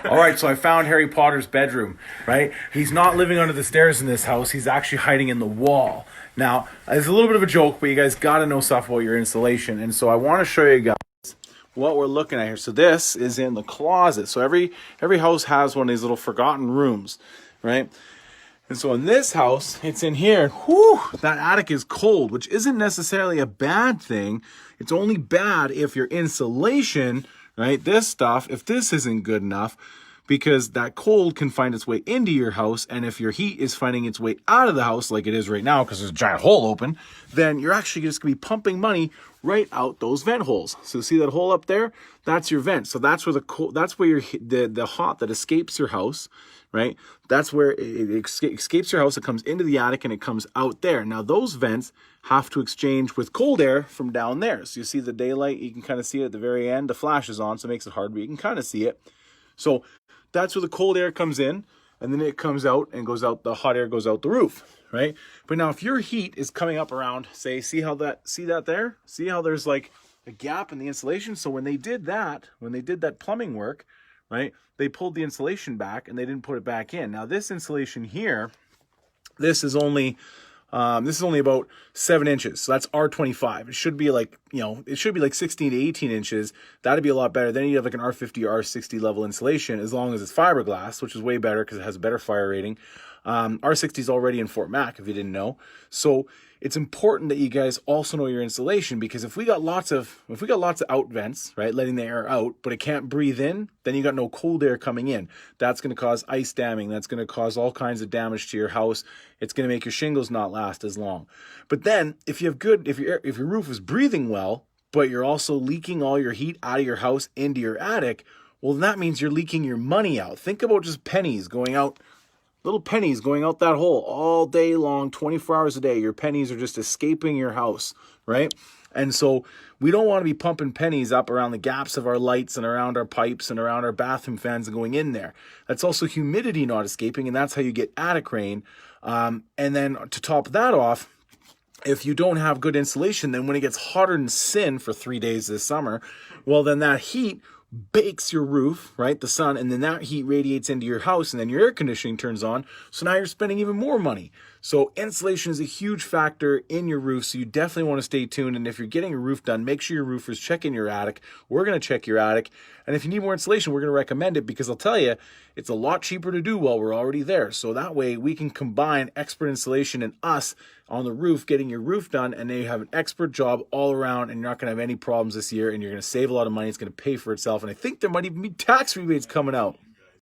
All right, so I found Harry Potter's bedroom, right? He's not living under the stairs in this house. He's actually hiding in the wall. Now, it's a little bit of a joke, but you guys got to know stuff about your installation. And so I want to show you guys what we're looking at here. So this is in the closet. So every house has one of these little forgotten rooms, right? And so in this house, it's in here. Whew, that attic is cold, which isn't necessarily a bad thing. It's only bad if your insulation, right, this stuff, if this isn't good enough, because that cold can find its way into your house, and if your heat is finding its way out of the house, like it is right now because there's a giant hole open, then you're actually just going to be pumping money right out those vent holes. So see that hole up there? That's your vent. So that's where the hot that escapes your house, right? That's where it escapes your house. It comes into the attic and it comes out there. Now those vents have to exchange with cold air from down there. So you see the daylight, you can kind of see it at the very end. The flash is on, so it makes it hard, but you can kind of see it. So that's where the cold air comes in, and then it comes out and goes out, the hot air goes out the roof, right? But now if your heat is coming up around, say, see that there? See how there's like a gap in the insulation? So when they did that plumbing work, right, they pulled the insulation back and they didn't put it back in. Now this insulation here, this is only about 7 inches. So that's R25. It should be like, it should be like 16 to 18 inches. That'd be a lot better. Then you have like an R50 or R60 level insulation, as long as it's fiberglass, which is way better because it has a better fire rating. R60 is already in Fort Mac, if you didn't know. So it's important that you guys also know your insulation, because if we got lots of out vents, right, letting the air out, but it can't breathe in, then you got no cold air coming in. That's going to cause ice damming. That's going to cause all kinds of damage to your house. It's going to make your shingles not last as long. But then if your roof is breathing well, but you're also leaking all your heat out of your house into your attic, well, that means you're leaking your money out. Think about just pennies going out. Little pennies going out that hole all day long, 24 hours a day. Your pennies are just escaping your house, right? And so we don't want to be pumping pennies up around the gaps of our lights and around our pipes and around our bathroom fans and going in there. That's also humidity not escaping, and that's how you get attic rain. And then to top that off, if you don't have good insulation, then when it gets hotter than sin for 3 days this summer, well, then that heat bakes your roof, right, the sun, and then that heat radiates into your house, and then your air conditioning turns on, so now you're spending even more money. So insulation is a huge factor in your roof, so you definitely want to stay tuned. And if you're getting your roof done, make sure your roofer's checking your attic. We're going to check your attic, and if you need more insulation, we're going to recommend it, because I'll tell you, it's a lot cheaper to do while we're already there. So that way we can combine expert insulation and us on the roof getting your roof done, and then you have an expert job all around, and you're not going to have any problems this year, and you're going to save a lot of money. It's going to pay for itself, and I think there might even be tax rebates coming out.